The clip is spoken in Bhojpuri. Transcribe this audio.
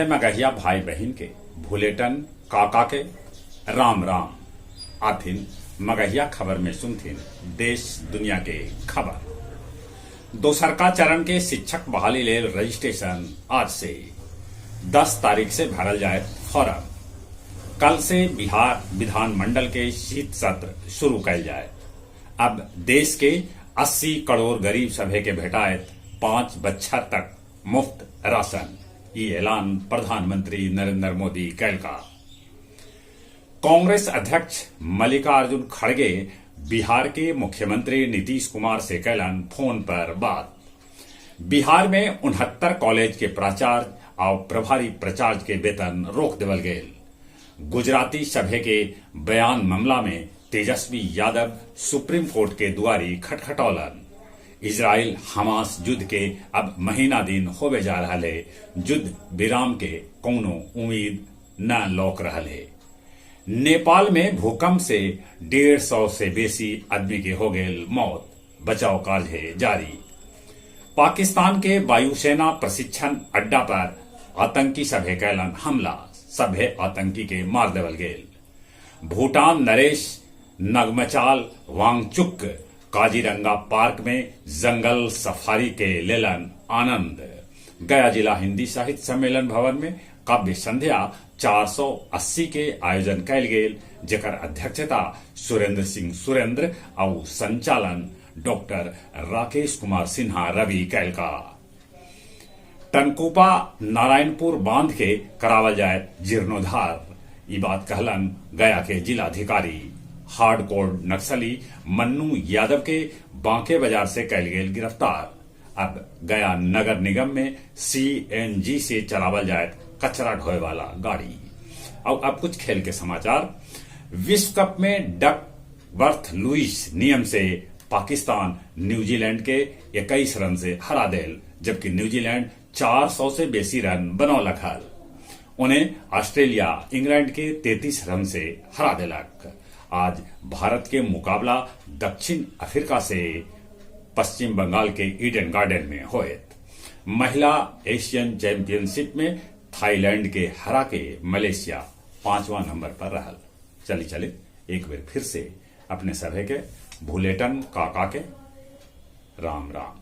सभे मगहिया भाई बहन के भूलेटन काका के राम राम आथिन मगहिया खबर में सुनथिन देश दुनिया के खबर। दोसरका चरण के शिक्षक बहाली लेल रजिस्ट्रेशन आज से 10 तारीख से भरल जाए फॉर्म। कल से बिहार विधानमंडल के शीत सत्र शुरू कल जाए। अब देश के 80 करोड़ गरीब सभे के भेटायत 5 बच्छर तक मुफ्त राशन। ये ऐलान प्रधानमंत्री नरेंद्र मोदी कैलका। कांग्रेस अध्यक्ष मल्लिकार्जुन खड़गे बिहार के मुख्यमंत्री नीतीश कुमार से कैलन फोन पर बात। बिहार में 69 कॉलेज के प्राचार्य और प्रभारी प्राचार्य के वेतन रोक देवल गेल। गुजराती सभे के बयान मामला में तेजस्वी यादव सुप्रीम कोर्ट के दुआरी खटखटौलन। इजराइल हमास युद्ध के अब महीना दिन होवे जा रहा है। युद्ध विराम के कौनो उम्मीद न लौक रहा है। नेपाल में भूकंप से 150 से बेसी आदमी के हो गए मौत। बचाव कार्य जारी। पाकिस्तान के वायुसेना प्रशिक्षण अड्डा पर आतंकी सभे कैलन हमला। सभे आतंकी के मार देवल गेल। भूटान नरेश नगमचाल वांगचुक काजीरंगा पार्क में जंगल सफारी के लेलन आनंद। गया जिला हिंदी साहित्य सम्मेलन भवन में काव्य संध्या 480 के आयोजन कैल गेल, जेकर अध्यक्षता सुरेंद्र सिंह सुरेंद्र और संचालन डॉक्टर राकेश कुमार सिन्हा रवि कैलका। टनकुपा नारायणपुर बांध के करावल जाए जीर्णोद्धार। ये बात कहलन गया के जिलाधिकारी। हार्डकोर नक्सली मन्नू यादव के बांके बाजार से कैल गेल गिरफ्तार। अब गया नगर निगम में सीएनजी से चलावल जाए कचरा ढोए वाला गाड़ी। और अब कुछ खेल के समाचार। विश्व कप में डकवर्थ लुइस नियम से पाकिस्तान न्यूजीलैंड के 21 रन से हरा देल, जबकि न्यूजीलैंड 400 से बेसी रन बनौलक हल। उन्हें ऑस्ट्रेलिया इंग्लैंड के 33 रन से हरा देलक। आज भारत के मुकाबला दक्षिण अफ्रीका से पश्चिम बंगाल के ईडन गार्डन में होयत। महिला एशियन चैंपियनशिप में थाईलैंड के हरा के मलेशिया 5वां नंबर पर रहल। चले एक बार फिर से अपने सभे के भूलेटन काका के राम राम।